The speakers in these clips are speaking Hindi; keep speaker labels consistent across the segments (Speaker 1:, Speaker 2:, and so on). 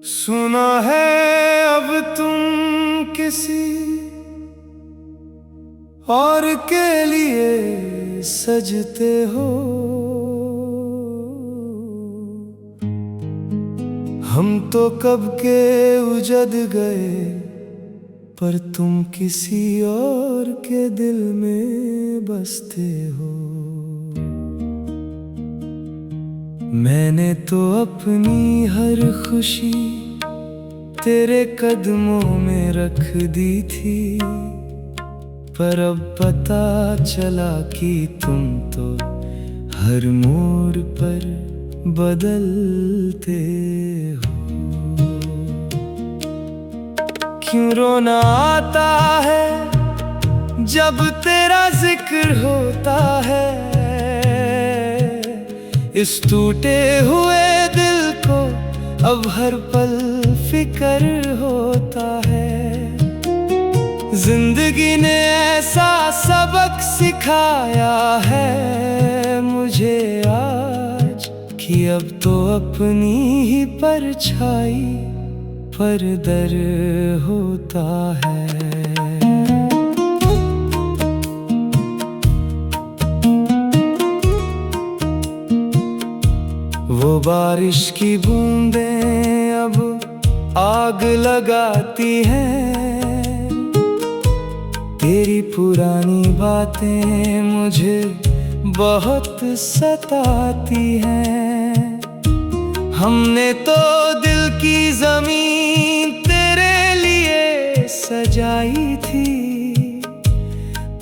Speaker 1: सुना है अब तुम किसी और के लिए सजते हो। हम तो कब के उजड़ गए, पर तुम किसी और के दिल में बसते हो। मैंने तो अपनी हर खुशी तेरे कदमों में रख दी थी, पर अब पता चला कि तुम तो हर मोड़ पर बदलते हो। क्यों रोना आता है जब तेरा जिक्र होता है, इस टूटे हुए दिल को अब हर पल फिक्र होता है। जिंदगी ने ऐसा सबक सिखाया है मुझे आज, कि अब तो अपनी ही परछाई पर दर होता है। वो बारिश की बूंदें अब आग लगाती हैं, तेरी पुरानी बातें मुझे बहुत सताती हैं। हमने तो दिल की जमीन तेरे लिए सजाई थी,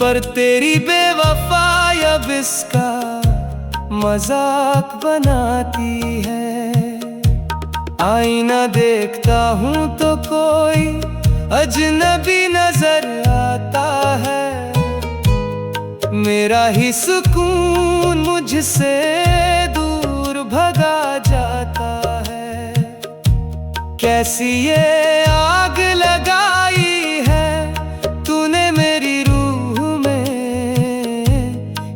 Speaker 1: पर तेरी बेवफाई अब इसका मजाक बनाती है। आईना देखता हूँ तो कोई अजनबी नजर आता है, मेरा ही सुकून मुझसे दूर भगा जाता है। कैसी ये आग लगाई है तूने मेरी रूह में,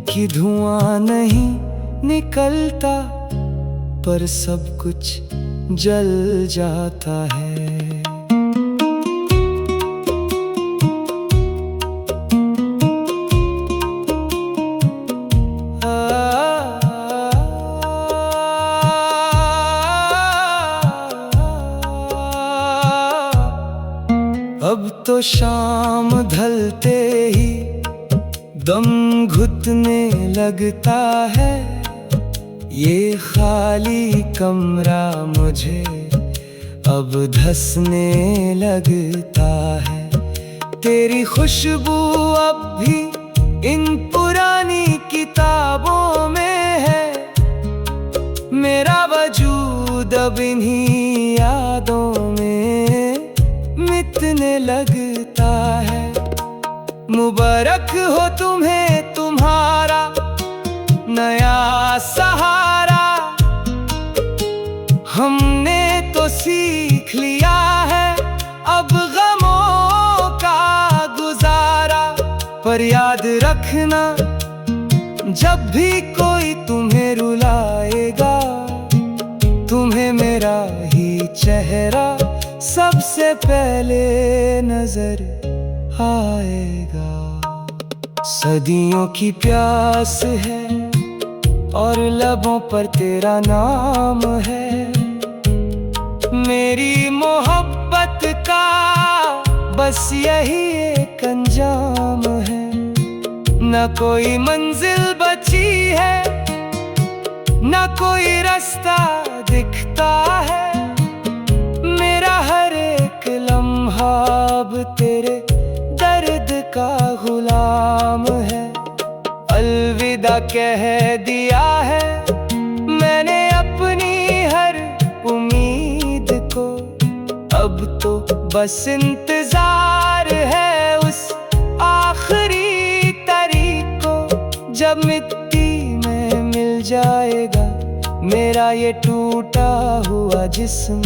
Speaker 1: कि धुआं नहीं निकलता पर सब कुछ जल जाता है। अब तो शाम ढलते ही दम घुटने लगता है, ये खाली कमरा मुझे अब धंसने लगता है। तेरी खुशबू अब भी इन पुरानी किताबों में है, मेरा वजूद अब इन्हीं यादों में मिटने लगता है। मुबारक हो तुम्हें तुम्हारा नया सहारा, हमने तो सीख लिया है अब गमों का गुजारा। पर याद रखना जब भी कोई तुम्हें रुलाएगा, तुम्हें मेरा ही चेहरा सबसे पहले नजर आएगा। सदियों की प्यास है और लबों पर तेरा नाम है, मेरी मोहब्बत का बस यही एक अंजाम है। न कोई मंजिल बची है, न कोई रास्ता दिखता है, मेरा हर एक लम्हा अब तेरे दर्द का गुलाम है। अलविदा कह दिया है मैंने अपनी हर उम्मीद को, अब तो बस इंतजार है उस आखिरी तारीख को, जब मिट्टी में मिल जाएगा मेरा ये टूटा हुआ जिस्म,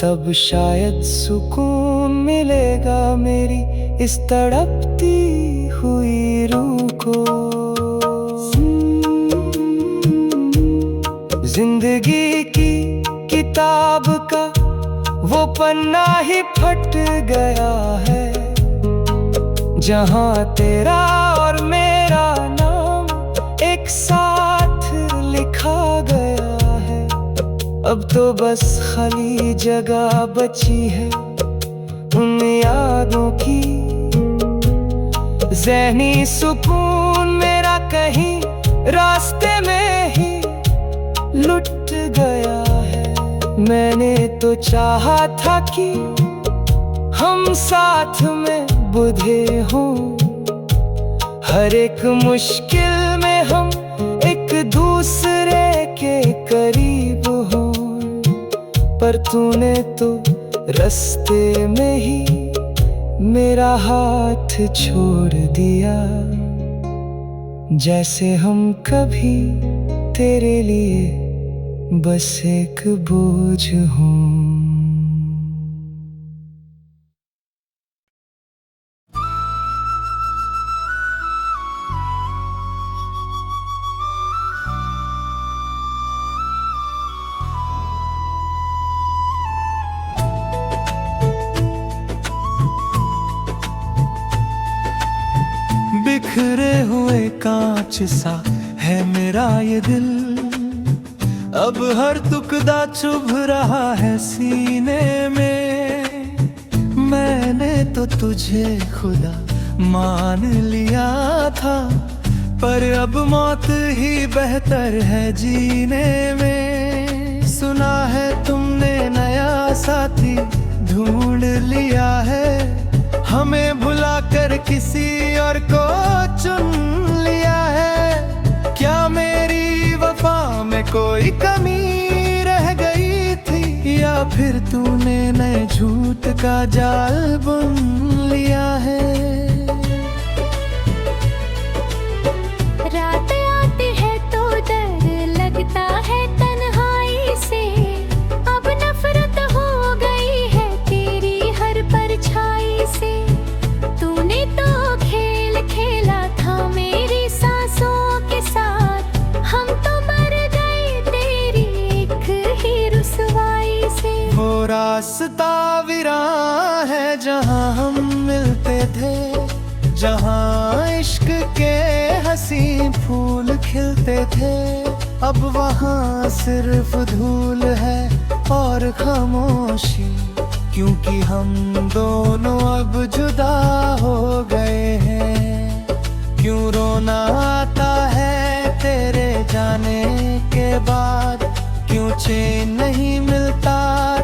Speaker 1: तब शायद सुकून मिलेगा मेरी इस तड़पती हुई रूह को। जिंदगी की किताब का वो पन्ना ही फट गया है, जहां तेरा और मेरा नाम एक साथ लिखा गया है। अब तो बस खाली जगह बची है उन यादों की, ज़हनी सुकून मेरा कहीं रास्ते में ही लुट गया है। मैंने तो चाहा था कि हम साथ में बुझे हों, हर एक मुश्किल में हम एक दूसरे के करीब हों, पर तूने तो रास्ते में ही मेरा हाथ छोड़ दिया, जैसे हम कभी तेरे लिए बस एक बोझ हों। बिखरे हुए कांच सा है मेरा ये दिल, अब हर टुकड़ा चुभ रहा है सीने में। मैंने तो तुझे खुदा मान लिया था, पर अब मौत ही बेहतर है जीने में। सुना है तुमने नया साथी ढूंढ लिया है, हमें भुलाकर किसी और को चुन लिया है। क्या मेरी वफा में कोई कमी रह गई थी, या फिर तूने नए झूठ का जाल बुन लिया है।
Speaker 2: रात आती है तो डर लगता है तन्हाई से, अब नफरत हो गई है तेरी हर परछाई से। तूने तो खेल खेला था मेरी सांसों के साथ, हम तो मर गए तेरी एक ही रुसवाई से।
Speaker 1: वो रास्ता वीरान है जहाँ हम मिलते थे, जहाँ इश्क के हसीन फूल खिलते थे। अब वहाँ सिर्फ धूल है और खामोशी, क्योंकि हम दोनों अब जुदा हो गए हैं। क्यों रोना आता है तेरे जाने के बाद, क्यों चैन नहीं मिलता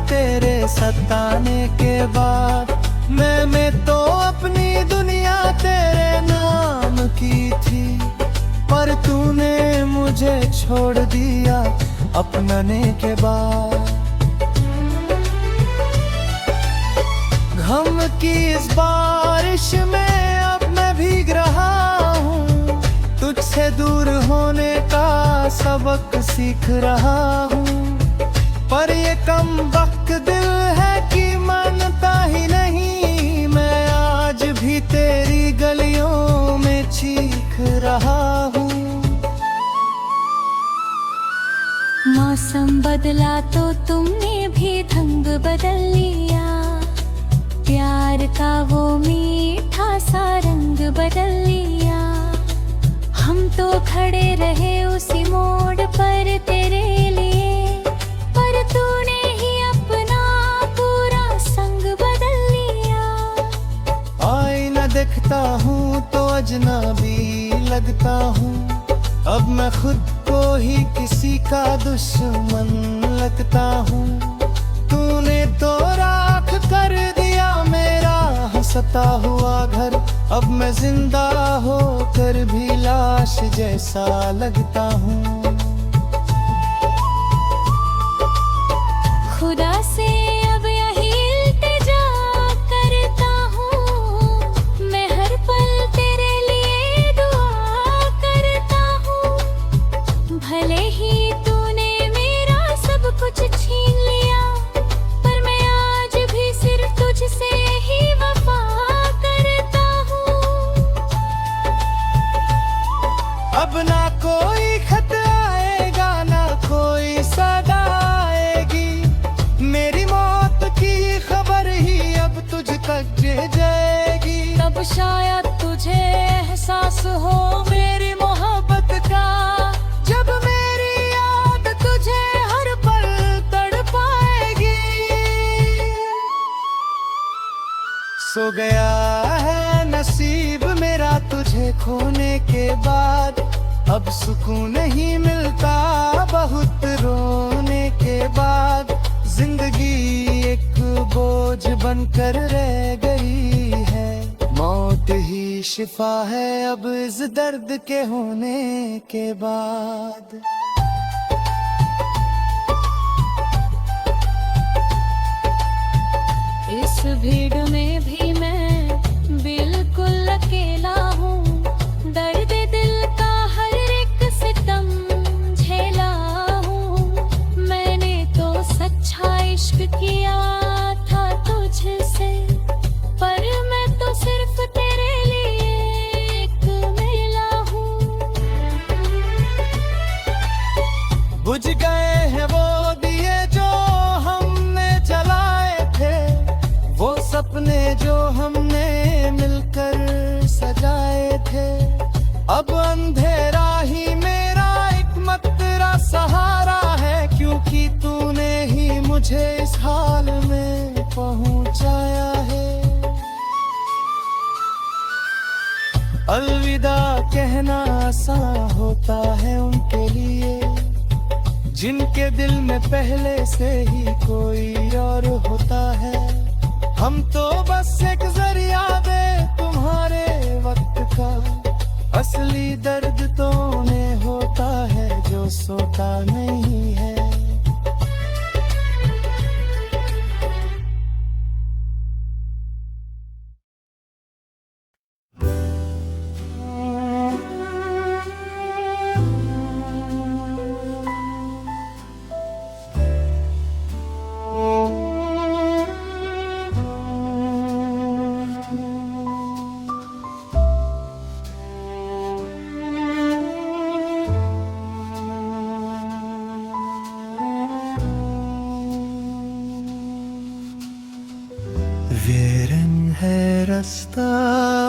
Speaker 1: तेरे सताने के बाद। मैं तो अपनी दुनिया तेरे नाम की थी, पर तूने मुझे छोड़ दिया अपनाने के बाद। गम की इस बारिश में अब मैं भीग रहा हूँ, तुझसे दूर होने का सबक सीख रहा हूँ। पर ये कम वक्त दिल है कि मानता ही नहीं, मैं आज भी तेरी गलियों में चीख रहा हूँ।
Speaker 2: मौसम बदला तो तुमने भी ढंग बदल लिया, प्यार का वो मीठा सा रंग बदल लिया। हम तो खड़े रहे उसी मोड़ पर तेरे लिए, पर तूने ही अपना पूरा संग बदल लिया।
Speaker 1: आईना देखता हूँ तो अजनबी लगता हूँ, अब मैं खुद को ही किसी का दुश्मन लगता हूँ। तूने तो राख कर दिया मेरा हंसता हुआ घर, अब मैं जिंदा होकर भी लाश जैसा लगता हूँ।
Speaker 2: खुदा से अब यही इल्तिजा करता हूँ, मैं हर पल तेरे लिए दुआ करता हूँ। भले ही तूने मेरा सब कुछ छीन लिया, पर मैं आज भी सिर्फ तुझसे ही वफा करता हूँ।
Speaker 1: अब ना कोई खतरा
Speaker 2: शायद तुझे एहसास हो मेरी मोहब्बत का। जब मेरी याद तुझे हर पल तड़पाएगी।
Speaker 1: सो गया है नसीब मेरा तुझे खोने के बाद, अब सुकून नहीं मिलता बहुत रोने के बाद। जिंदगी एक बोझ बनकर रह गई है, मौत ही शिफा है अब इस दर्द के होने के बाद।
Speaker 2: इस भीड़ में भी मैं बिल्कुल अकेला हूँ, दर्द दिल का हर एक सितम झेला हूँ। मैंने तो सच्चा इश्क किया था तुझसे, पर मैं तो सिर्फ तेरे लिए एक मेला हूँ।
Speaker 1: बुझ गए हैं वो दिए जो हमने जलाए थे, वो सपने जो हमने मिलकर सजाए थे। अब अंधेरा ही मेरा एक मकरा सहारा है, क्योंकि तूने ही मुझे इस हाल में पहुंचाया है। अलविदा कहना आसान होता है उनके लिए, जिनके दिल में पहले से ही कोई और होता है। हम तो बस एक जरिया दे तुम्हारे वक्त का, असली दर्द तो उन्हें होता है जो सोता नहीं है। वेरन है रास्ता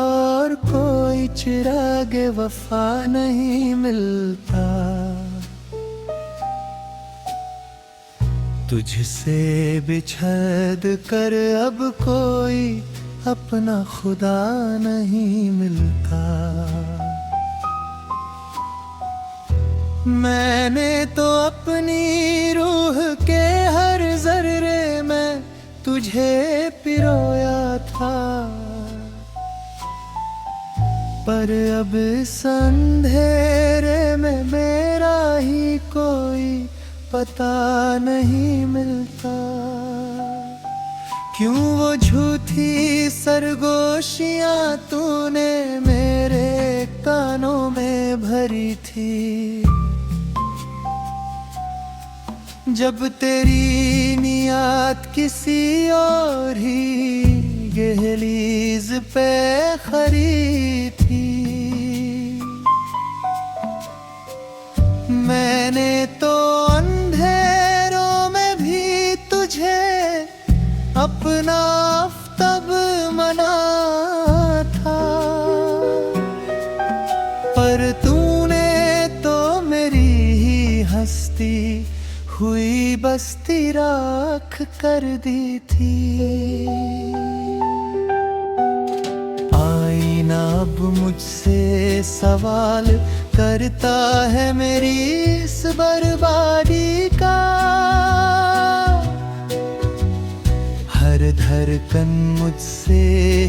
Speaker 1: और कोई चिराग वफा नहीं मिलता, तुझसे बिछड़ कर अब कोई अपना खुदा नहीं मिलता। मैंने तो अपनी रूह के हर जर्रे में तुझे पिरोया था, पर अब इस अंधेरे में मेरा ही कोई पता नहीं मिलता। क्यों वो झूठी सरगोशियां तूने मेरे कानों में भरी थी, जब तेरी नियत किसी और ही गहलीज पे खड़ी थी। मैंने तो अंधेरों में भी तुझे अपना आफ्ताब माना था, पर तूने तो मेरी ही हस्ती हुई बस्ती राख कर दी थी। आईना अब मुझसे सवाल करता है मेरी इस बर्बादी का, हर धड़कन मुझसे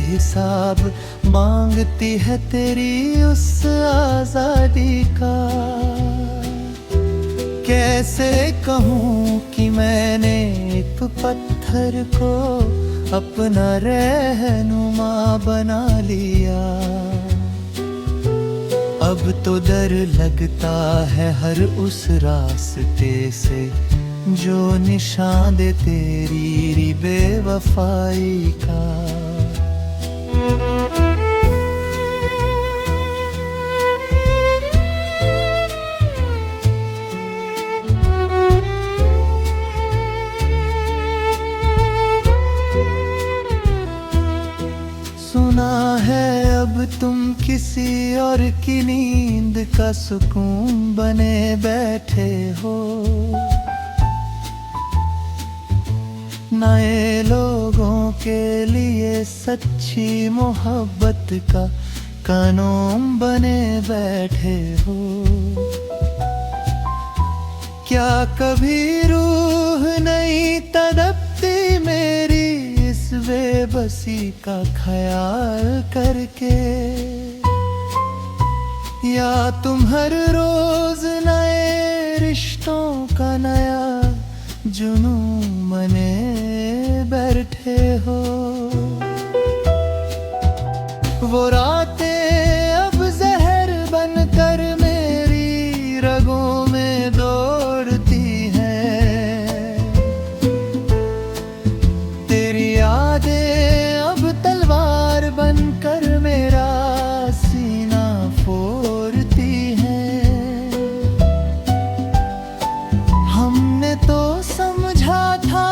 Speaker 1: हिसाब मांगती है तेरी उस आजादी का। कैसे कहूँ कि मैंने एक पत्थर को अपना रहनुमा बना लिया। अब तो डर लगता है हर उस रास्ते से जो निशान दे तेरी बेवफाई का। सुना है तुम किसी और की नींद का सुकून बने बैठे हो। नए लोगों के लिए सच्ची मोहब्बत का कानून बने बैठे हो। क्या कभी रूह नहीं तड़पती मेरी इस बेबसी का ख्याल करके? या तुम हर रोज नए रिश्तों का नया जुनून बने बैठे हो। वो रातें अब जहर बनकर मेरी रगों में दौड़ती हैं। तेरी यादें अब तलवार बनकर मेरा सीना फोड़ती हैं। हमने तो समझा था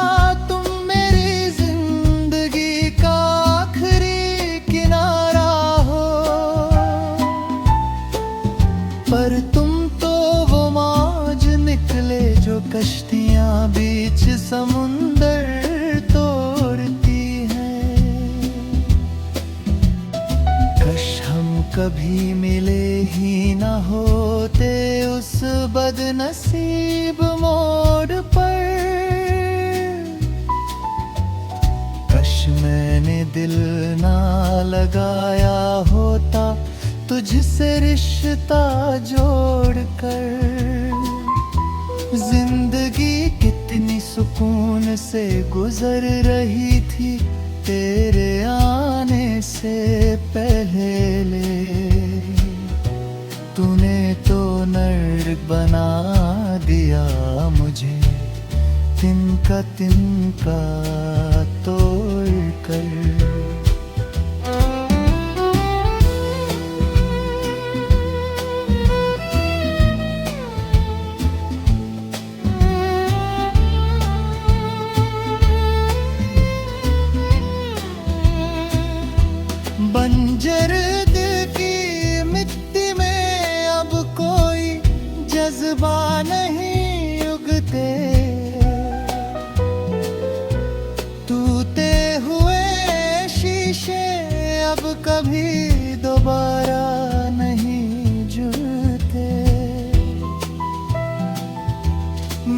Speaker 1: तुम मेरी जिंदगी का आखिरी किनारा हो, पर तुम तो वो मौज निकले जो कश्तियां बीच समुंदर तोड़ती हैं। कश हम कभी मिले ही न होते उस बदनसीब मोड़ पर। कश मैंने दिल ना लगाया होता तुझसे रिश्ता जोड़कर। जिंदगी कितनी सुकून से गुजर रही थी तेरे आने से पहले। तूने तो नर्क बना दिया मुझे तिनका तिनका तोड़ कर। बंजर दिल की मिट्टी में अब कोई जज्बा नहीं उगते। टूटे हुए शीशे अब कभी दोबारा नहीं जुड़ते।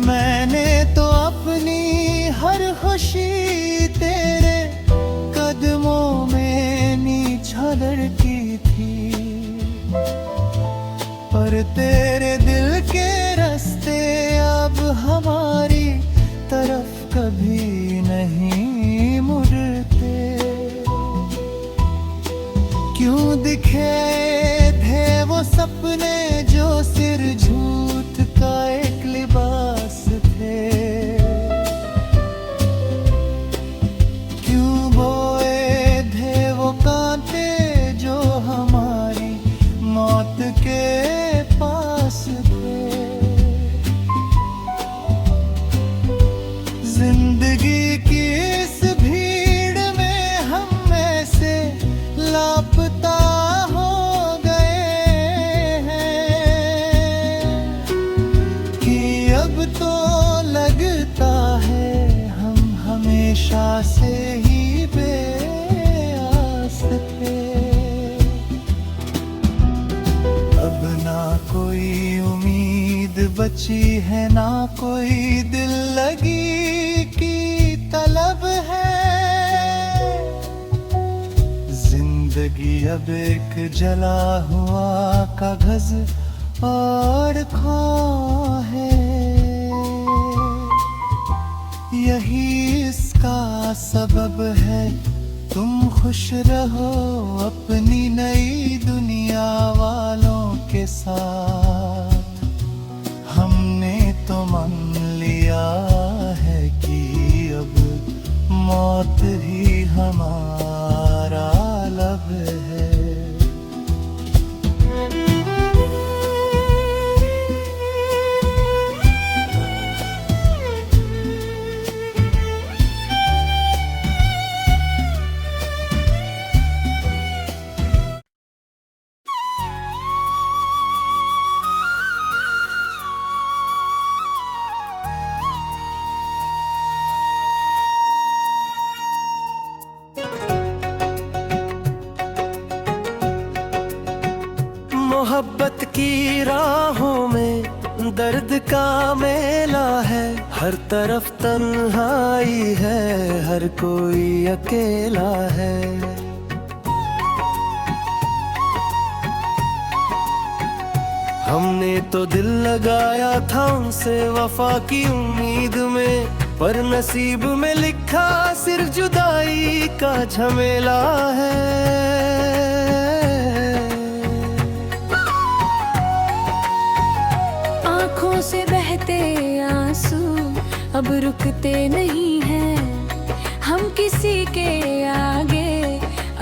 Speaker 1: मैंने तो अपनी हर खुशी तेरे कदमों में लड़की थी, पर तेरे दिल के रास्ते अब हमारी तरफ कभी नहीं मुड़ते। क्यों दिखे थे वो सपने जो सिर झूठ का एक लिबास थे? क्यों बोए थे वो कांटे जो हमारी मौत के पास थे? जिंदगी की इस भीड़ में हम ऐसे लापता हो गए हैं कि अब तो लगता है हम हमेशा से ही बेआस थे। अब ना कोई उम्मीद बची है, ना कोई दिल लगी की तलब है। जिंदगी अब एक जला हुआ कागज और खो है। यही इसका सबब है, तुम खुश रहो अपनी नई दुनिया वालों के साथ। हमने तो मान लिया है कि अब मौत ही हमारा लब है। दर्द का मेला है, हर तरफ तन्हाई है, हर कोई अकेला है। हमने तो दिल लगाया था उनसे वफा की उम्मीद में, पर नसीब में लिखा सिर्फ जुदाई का झमेला है।
Speaker 2: आँखों से बहते आंसू अब रुकते नहीं हैं, हम किसी के आगे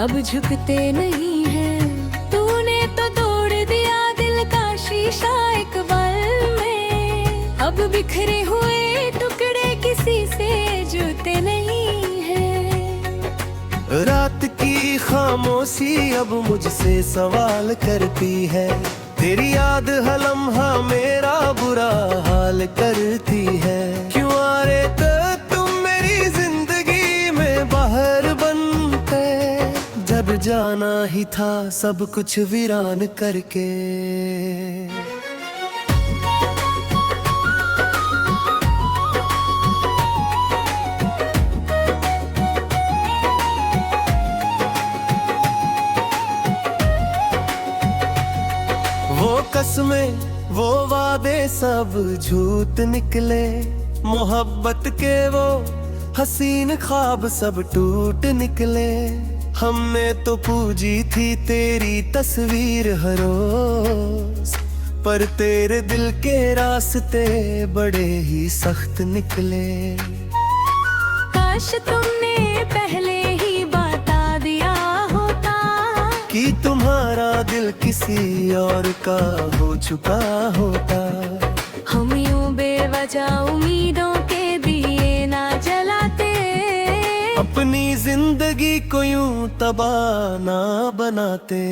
Speaker 2: अब झुकते नहीं हैं। तूने तो तोड़ दिया दिल का शीशा एक पल में, अब बिखरे हुए टुकड़े किसी से जुड़ते नहीं हैं।
Speaker 1: रात की खामोशी अब मुझसे सवाल करती है, तेरी याद हर लम्हा मेरा बुरा हाल करती है। क्यों आ रहे तो तुम मेरी जिंदगी में बाहर बनते, जब जाना ही था सब कुछ वीरान करके। वो कसमें वो वादे सब झूठ निकले, मोहब्बत के वो हसीन ख्वाब सब टूट निकले। हमने तो पूजी थी तेरी तस्वीर हर रोज, पर तेरे दिल के रास्ते बड़े ही सख्त निकले।
Speaker 2: काश तुमने पहले ही बता दिया होता
Speaker 1: कि तुम्हारा दिल किसी और का हो चुका होता।
Speaker 2: हम यूं बेवजह उम्मीदों के दिए ना जलाते,
Speaker 1: अपनी जिंदगी को यूं तबाह ना बनाते।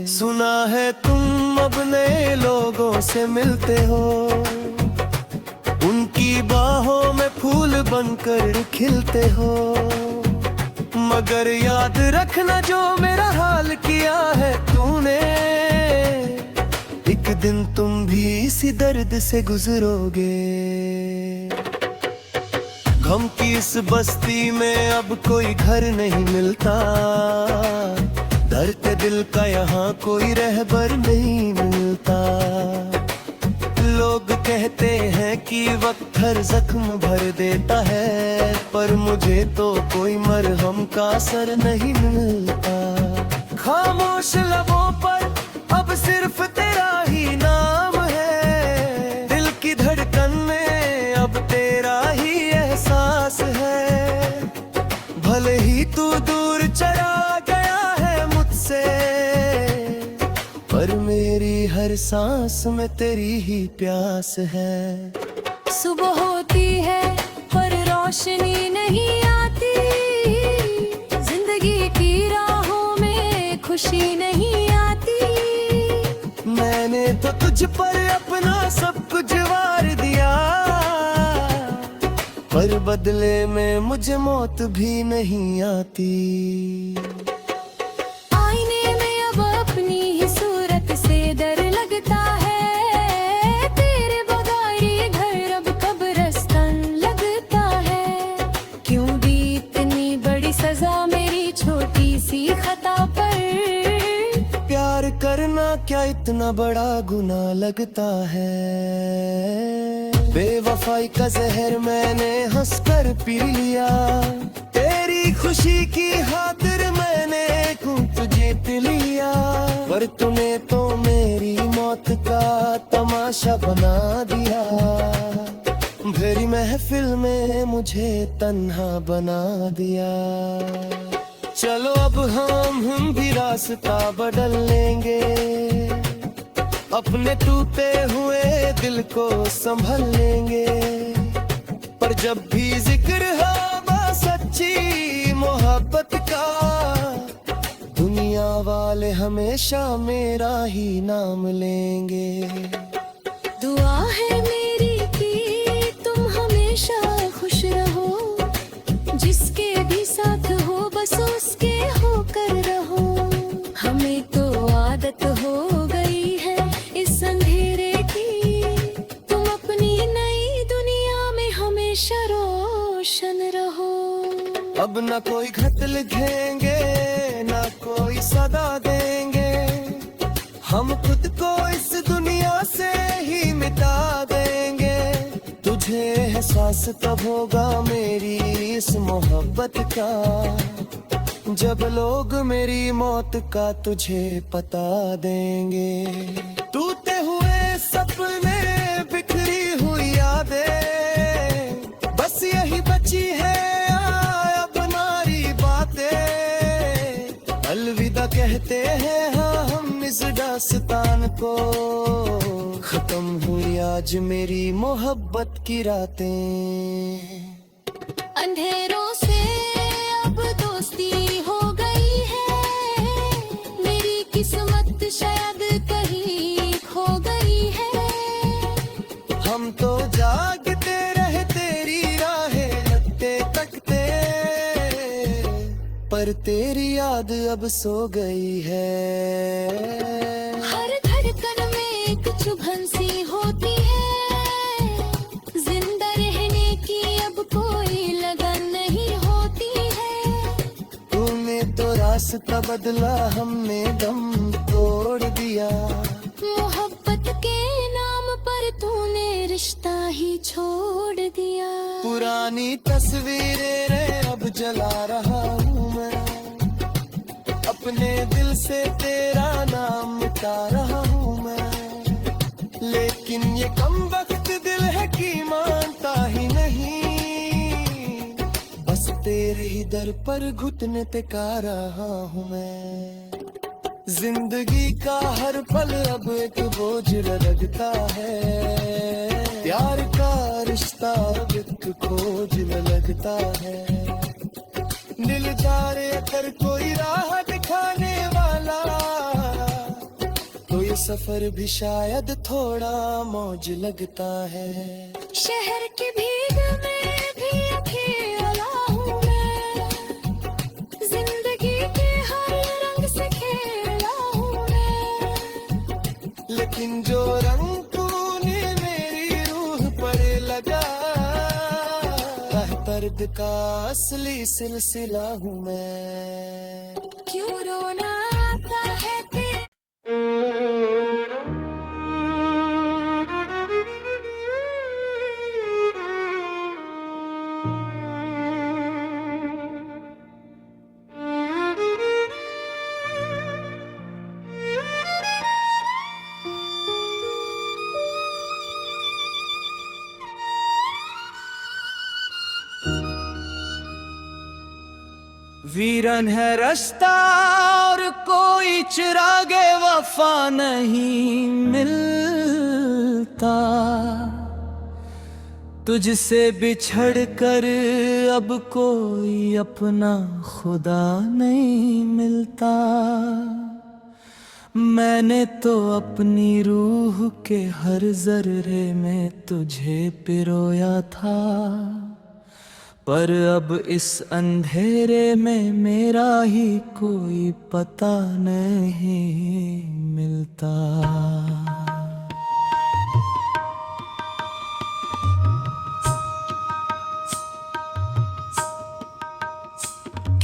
Speaker 1: सुना है तुम अब नए लोगों से मिलते हो, उनकी बाहों में फूल बनकर खिलते हो। मगर याद रखना जो मेरा हाल किया है तूने, एक दिन तुम भी इसी दर्द से गुजरोगे। गम की इस बस्ती में अब कोई घर नहीं मिलता, दर्द दिल का यहाँ कोई रहबर नहीं मिलता। लोग कहते हैं कि वक्त हर जख्म भर देता है, पर मुझे तो कोई मरहम का असर नहीं मिलता। खामोश लबों पर अब सिर्फ तेरा ही नाम है, दिल की धड़कन में अब तेरा ही एहसास है। भले ही तू दूर चला गया है मुझसे, पर मेरी हर सांस में तेरी ही प्यास है।
Speaker 2: सुबह होती है पर रोशनी नहीं आती, जिंदगी की राहों में खुशी नहीं आती।
Speaker 1: मैंने तो तुझ पर अपना सब कुछ वार दिया, पर बदले में मुझे मौत भी नहीं आती।
Speaker 2: आईने में अब अपनी ही सूरत से डर लगता है, तेरे बगैर ये घर अब कब्रिस्तान लगता है। क्यों दी इतनी बड़ी सजा मेरी छोटी सी खता पर,
Speaker 1: प्यार करना क्या इतना बड़ा गुनाह लगता है। बेवफाई का जहर मैंने हंसकर पी लिया, तेरी खुशी की खातिर मैंने क्यों तुझे पी लिया। पर तूने तो मेरी मौत का तमाशा बना दिया, भरी महफिल में मुझे तन्हा बना दिया। चलो अब हम भी रास्ता बदल लेंगे, अपने टूटे हुए दिल को संभल लेंगे। पर जब भी जिक्र होगा सच्ची मोहब्बत का, दुनिया वाले हमेशा मेरा ही नाम लेंगे।
Speaker 2: दुआ है मेरी कि तुम हमेशा खुश रहो, जिसके भी साथ हो बस उसके होकर रहो। हमें तो आदत हो गई है इस अंधेरे की, तुम
Speaker 1: अब ना कोई खत लिखेंगे ना कोई सदा देंगे, हम खुद को इस दुनिया से ही मिटा देंगे। तुझे एहसास तब होगा मेरी इस मोहब्बत का, जब लोग मेरी मौत का तुझे पता देंगे। टूटे हुए सपने बिखरी हुई यादें, बस यही बची है अब हमारी बातें। अलविदा कहते हैं हाँ हम इस दास्तान को, खत्म हुई आज मेरी मोहब्बत की रातें।
Speaker 2: अंधेरों से अब दोस्ती हो गई है, मेरी किस्मत शायद कहीं खो गई है।
Speaker 1: हम तो जागते रहे तेरी राहें लगते तकते, पर तेरी याद अब सो गई है।
Speaker 2: हर धड़कन में एक चुभन सी होती है, जिंदा रहने की अब कोई लगन नहीं होती है।
Speaker 1: तूने तो रास्ता बदला हमने दम तोड़ दिया,
Speaker 2: मोहब्बत के नाम पर तूने रिश्ता ही छोड़ दिया।
Speaker 1: पुरानी तस्वीरें रे अब जला रहा हूँ मैं, अपने दिल से तेरा नाम मिटा रहा हूँ मैं। लेकिन ये कम वक्त दिल है कि मानता ही नहीं, बस तेरे ही दर पर घुटने टिका रहा हूँ मैं। जिंदगी का हर पल अब एक बोझ लगता है, प्यार का रिश्ता अब एक खोज लगता है। दिल जा रे अगर कोई राह दिखाने वाला, तो ये सफर भी शायद थोड़ा मौज लगता है।
Speaker 2: शहर की भीड़ में भी अकेला हूँ मैं, जिंदगी के हर रंग से खेला हूँ मैं।
Speaker 1: लेकिन जो रंग तूने मेरी रूह पर लगा, दर्द का असली सिलसिला हूँ मैं।
Speaker 2: क्यों रोना आता है
Speaker 1: वीरन है रास्ता और कोई चिरागे वफा नहीं मिलता, तुझसे बिछड़ कर अब कोई अपना खुदा नहीं मिलता। मैंने तो अपनी रूह के हर जर्रे में तुझे पिरोया था, पर अब इस अंधेरे में मेरा ही कोई पता नहीं मिलता।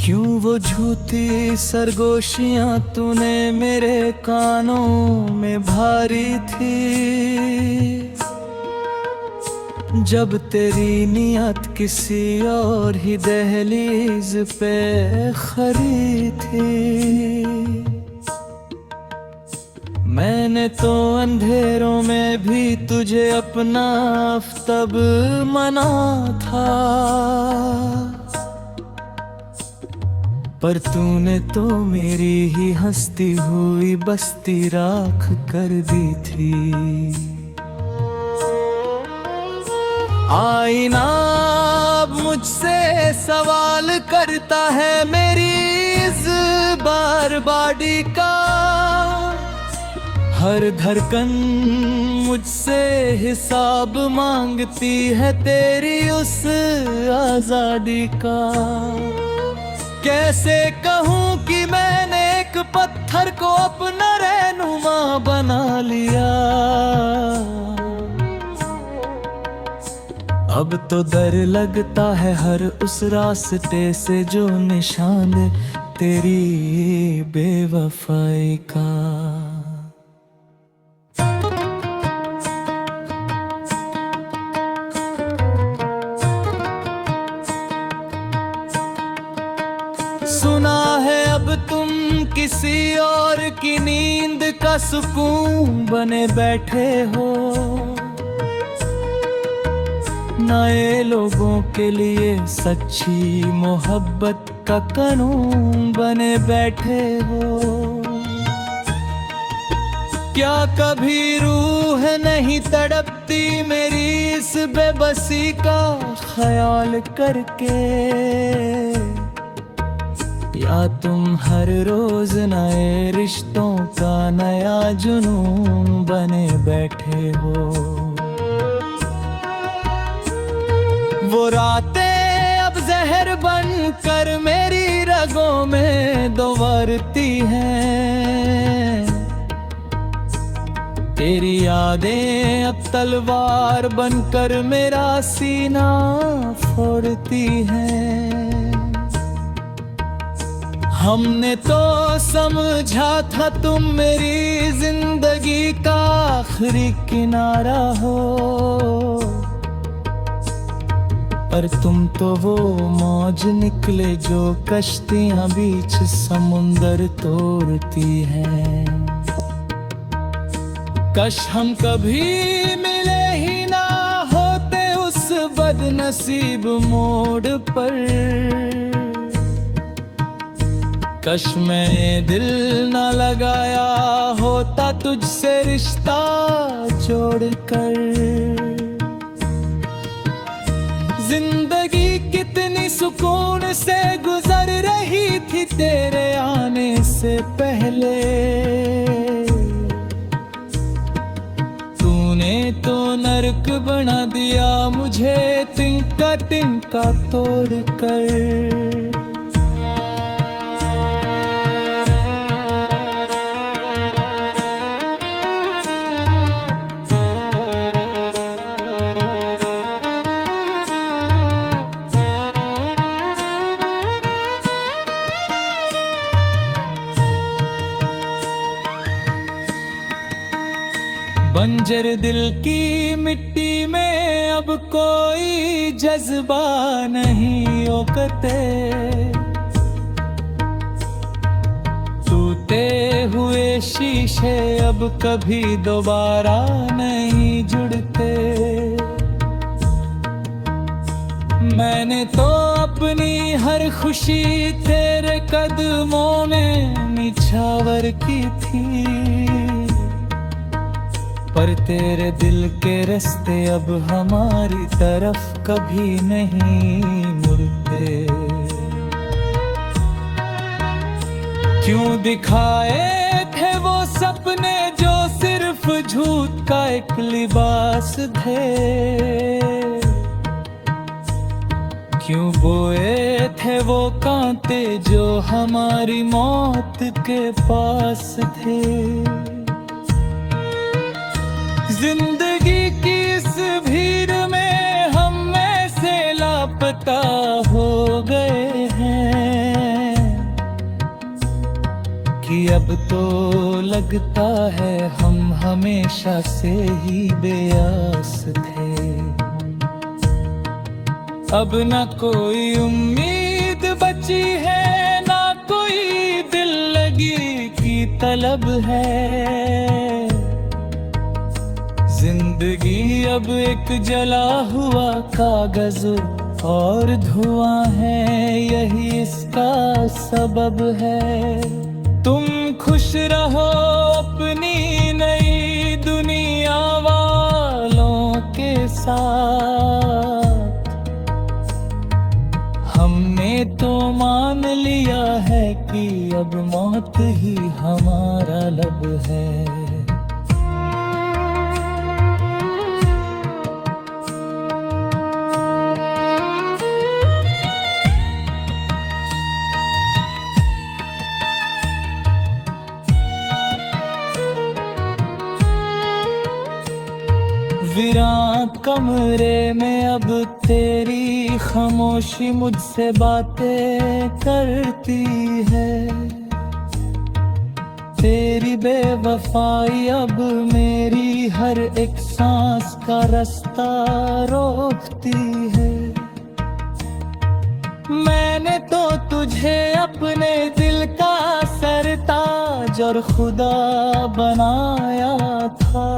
Speaker 1: क्यों वो झूठी सरगोशियां तूने मेरे कानों में भारी थी, जब तेरी नियत किसी और ही दहलीज पे खड़ी थी। मैंने तो अंधेरों में भी तुझे अपना आफ्ताब माना था, पर तूने तो मेरी ही हंसती हुई बस्ती राख कर दी थी। आईना अब मुझसे सवाल करता है मेरी इस बर्बादी का, हर धड़कन मुझसे हिसाब मांगती है तेरी उस आजादी का। कैसे कहूँ कि मैंने एक पत्थर को अपना रहनुमा बना लिया, अब तो डर लगता है हर उस रास्ते से जो निशान दे तेरी बेवफाई का। सुना है अब तुम किसी और की नींद का सुकून बने बैठे हो, नए लोगों के लिए सच्ची मोहब्बत का कानून बने बैठे हो। क्या कभी रूह नहीं तड़पती मेरी इस बेबसी का ख्याल करके, या तुम हर रोज नए रिश्तों का नया जुनून बने बैठे हो। वो रातें अब जहर बनकर मेरी रगों में दोबारती हैं, तेरी यादें अब तलवार बनकर मेरा सीना फोड़ती हैं। हमने तो समझा था तुम मेरी जिंदगी का आखिरी किनारा हो, पर तुम तो वो मौज निकले जो कश्तियां बीच समुंदर तोड़ती हैं। कश हम कभी मिले ही ना होते उस बदनसीब मोड़ पर, कश मैं दिल न लगाया होता तुझसे रिश्ता जोड़कर। जिंदगी कितनी सुकून से गुजर रही थी तेरे आने से पहले, तूने तो नर्क बना दिया मुझे तिनका तिनका तोड़ कर। बंजर दिल की मिट्टी में अब कोई जज्बा नहीं ओकते, टूटे हुए शीशे अब कभी दोबारा नहीं जुड़ते। मैंने तो अपनी हर खुशी तेरे कदमों में निछावर की थी, पर तेरे दिल के रास्ते अब हमारी तरफ कभी नहीं मुड़ते। क्यों दिखाए थे वो सपने जो सिर्फ झूठ का एक लिबास थे, क्यों बोए थे वो कांटे जो हमारी मौत के पास थे। जिंदगी की इस भीड़ में हम में से लापता हो गए हैं, कि अब तो लगता है हम हमेशा से ही बेआस थे। अब ना कोई उम्मीद बची है, ना कोई दिल लगी की तलब है। जिंदगी अब एक जला हुआ कागज और धुआं है, यही इसका सबब है। तुम खुश रहो अपनी नई दुनिया वालों के साथ, हमने तो मान लिया है कि अब मौत ही हमारा लब है। वीरान शांत कमरे में अब तेरी खामोशी मुझसे बातें करती है। तेरी बेवफाई अब मेरी हर एक सांस का रास्ता रोकती है। मैंने तो तुझे अपने दिल का सरताज और खुदा बनाया था,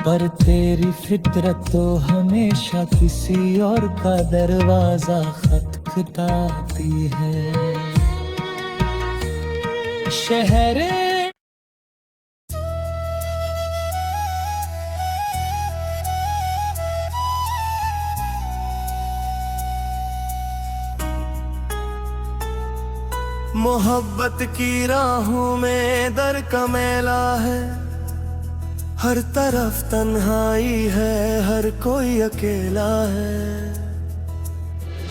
Speaker 1: पर तेरी फितरत तो हमेशा किसी और का दरवाजा खटखटाती है। शहरे
Speaker 3: मोहब्बत की राहों में दर का मेला है, हर तरफ तन्हाई है, हर कोई अकेला है।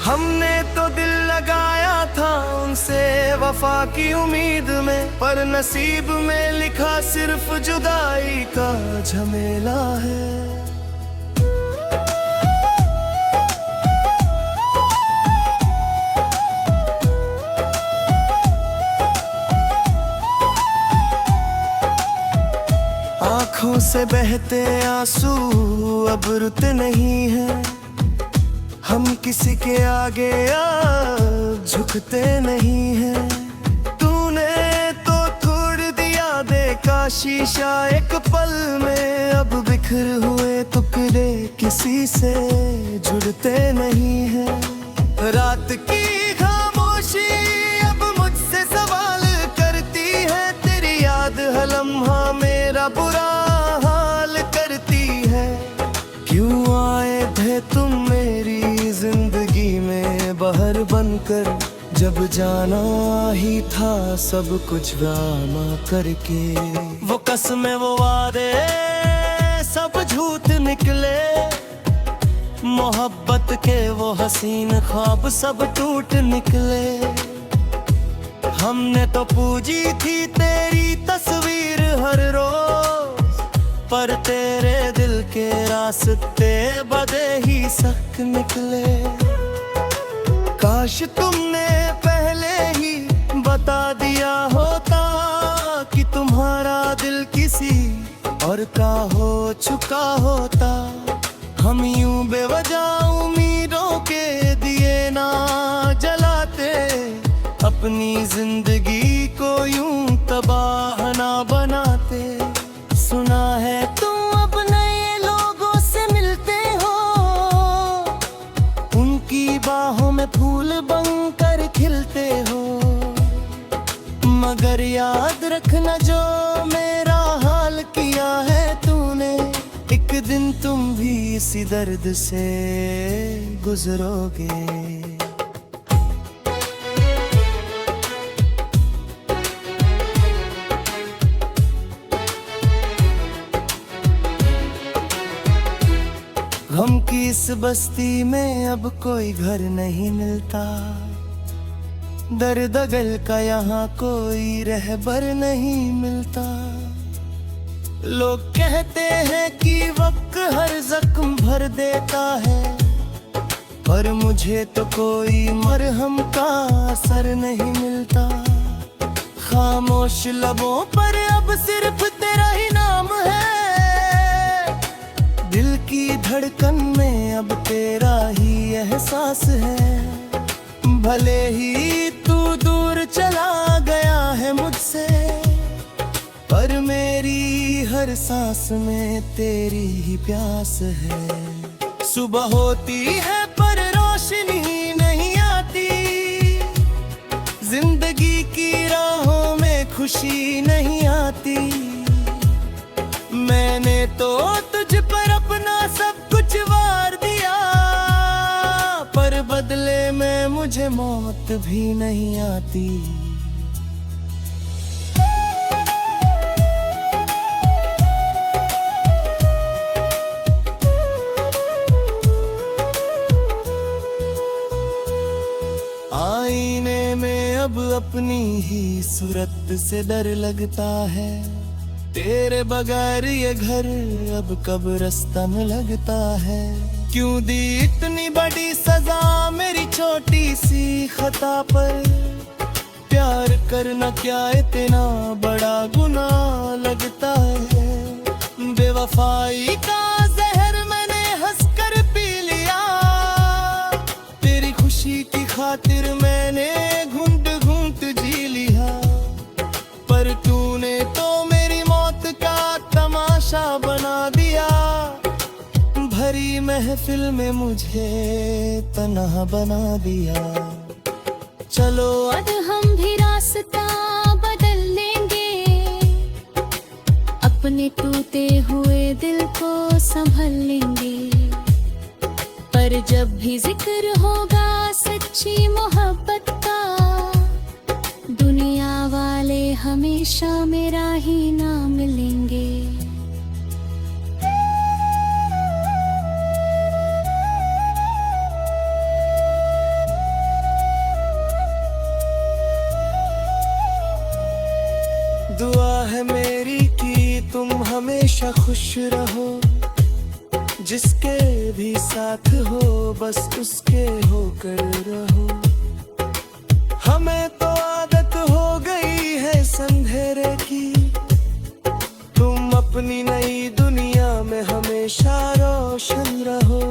Speaker 3: हमने तो दिल लगाया था उनसे वफा की उम्मीद में, पर नसीब में लिखा सिर्फ जुदाई का झमेला है। आँखों से बहते आंसू अब रुते नहीं है, हम किसी के आगे अब झुकते नहीं है। तूने तो तोड़ दिया देखा शीशा एक पल में, अब बिखर हुए टुकड़े किसी से जुड़ते नहीं है। रात की खामोशी अब मुझसे सवाल करती है, तेरी याद हर लम्हा मेरा बुरा हाल करती है। क्यों आए थे तुम मेरी जिंदगी में बहर बनकर, जब जाना ही था सब कुछ वामा करके। वो कसमें वो वादे सब झूठ निकले, मोहब्बत के वो हसीन ख्वाब सब टूट निकले। हमने तो पूजी थी तेरी तस्वीर हर रोज, पर तेरे दिल के रास्ते बदे ही सख्त निकले। काश तुमने पहले ही बता दिया होता कि तुम्हारा दिल किसी और का हो चुका होता। हम यूं बेवजह उम्मीदों के दिए ना जलाते, अपनी जिंदगी को यूं तबाह ना बनाते। सुना है तुम अब नए लोगों से मिलते हो, उनकी बाहों में फूल बनकर खिलते हो। मगर याद रखना जो मेरा हाल किया है तूने, एक दिन तुम भी इसी दर्द से गुजरोगे। गम की इस बस्ती में अब कोई घर नहीं मिलता, दर्द गल का यहाँ कोई रहबर नहीं मिलता। लोग कहते हैं कि वक्त हर जख्म भर देता है, पर मुझे तो कोई मरहम का असर नहीं मिलता। खामोश लबों पर अब सिर्फ तेरा ही नाम है, दिल की धड़कन में अब तेरा ही एहसास है। भले ही तू दूर चला गया है मुझसे, पर मेरी हर सांस में तेरी ही प्यास है। सुबह होती है पर रोशनी नहीं आती, जिंदगी की राहों में खुशी नहीं आती। मैंने तो तुझ पर अपना सब कुछ वार दिया, पर बदले में मुझे मौत भी नहीं आती। आईने में अब अपनी ही सूरत से डर लगता है, तेरे बगैर ये घर अब कब रास्ता में लगता है। क्यों दी इतनी बड़ी सजा मेरी छोटी सी खता पर। प्यार करना क्या इतना बड़ा गुनाह लगता है। बेवफाई का जहर मैंने हंसकर पी लिया। तेरी खुशी की खातिर मैंने घूंट घूंट जी लिया। पर तूने तो मेरी मौत का तमाशा बना दिया। भरी महफिल में मुझे तन्हा बना दिया। चलो
Speaker 2: अब हम भी रास्ता बदल लेंगे। अपने टूटे हुए दिल को संभल लेंगे। पर जब भी जिक्र होगा सच्ची मोहब्बत का, दुनिया वाले हमेशा मेरा ही नाम लेंगे।
Speaker 3: दुआ है मेरी कि तुम हमेशा खुश रहो। जिसके भी साथ हो बस उसके होकर रहो। हमें तो आदत हो गई है संधेरे की। तुम अपनी नई दुनिया में हमेशा रोशन रहो।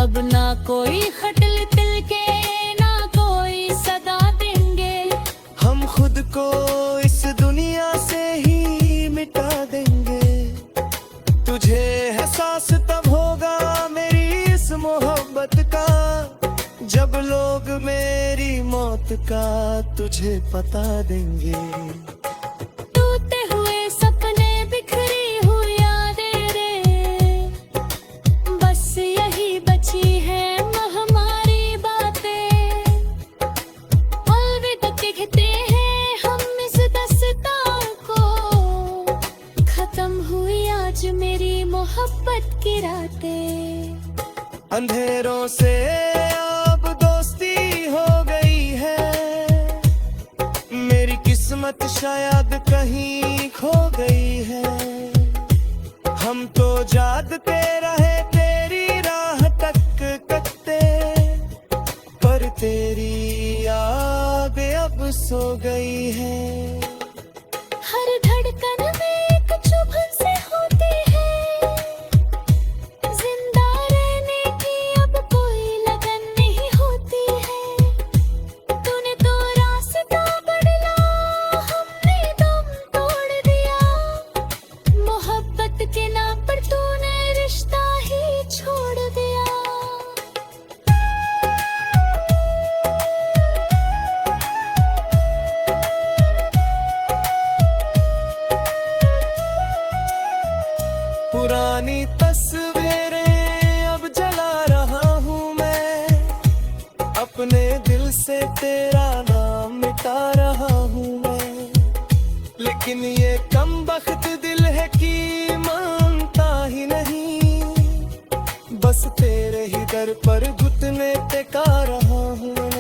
Speaker 2: अब ना कोई खटल तिल के ना कोई सदा देंगे।
Speaker 3: हम खुद को इस दुनिया से ही मिटा देंगे। तुझे एहसास तब होगा मेरी इस मोहब्बत का, जब लोग मेरी मौत का तुझे पता देंगे।
Speaker 2: टूटे हुए सपने बिखरी हुई यादें रे, बस यही बची है हमारी बातें। अलविदा कहते हैं हम इस दस्तार को। खत्म हुई आज मेरी मोहब्बत की रातें।
Speaker 3: अंधेरों से अब दोस्ती हो गई है। मेरी किस्मत शायद कहीं खो गई है। हम तो जागते रहे तेरी राह तक तकते, पर तेरी याद अब सो गई है।
Speaker 2: हर धड़कन में एक चुभन से होती है। जिंदा रहने की अब कोई लगन नहीं होती है। तूने तो रास्ता बदला, हमने दम तोड़ दिया। मोहब्बत के नाम पर तूने रिश्ता ही छोड़ दिया।
Speaker 3: पुरानी तस्वीरें अब जला रहा हूँ मैं। अपने दिल से तेरा नाम मिटा रहा हूँ मैं। लेकिन ये कमबख्त दिल है कि मानता ही नहीं। बस तेरे ही दर पर घुटने टेका रहा हूँ मैं।